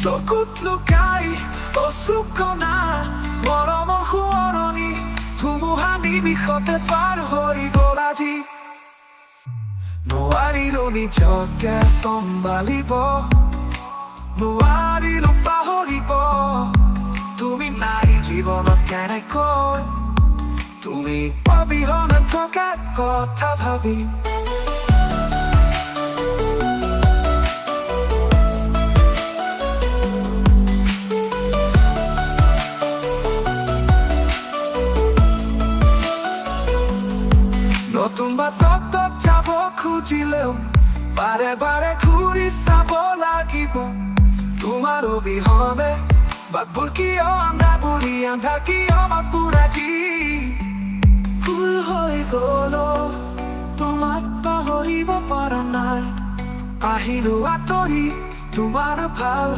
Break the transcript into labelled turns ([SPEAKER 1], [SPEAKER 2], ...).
[SPEAKER 1] চকুত লুকাই অশ্ৰুকণা মৰমৰ সোঁৱৰণি ধুমুহা নিমিষতে পাৰ হৈ গ'ল আজি নোৱাৰিলো নিজকে চম্ভালিব নোৱাৰিলো পাহৰিব তুমি নাই জীৱনত কেনেকৈ তুমি অবিহনে থকা কথা ভাবি নতুন বাটত যাব খুজিলেও বাৰে বাৰে ঘূৰি চাব লাগিব তোমাৰ অবিহনে বাটবোৰ কিয় আন্ধাৰ আন্ধা কিয় মাতবোৰ আজি ভুল হৈ গ'ল তোমাক পাহৰিব পৰা নাই আহিলো আঁতৰি তোমাৰ ভাল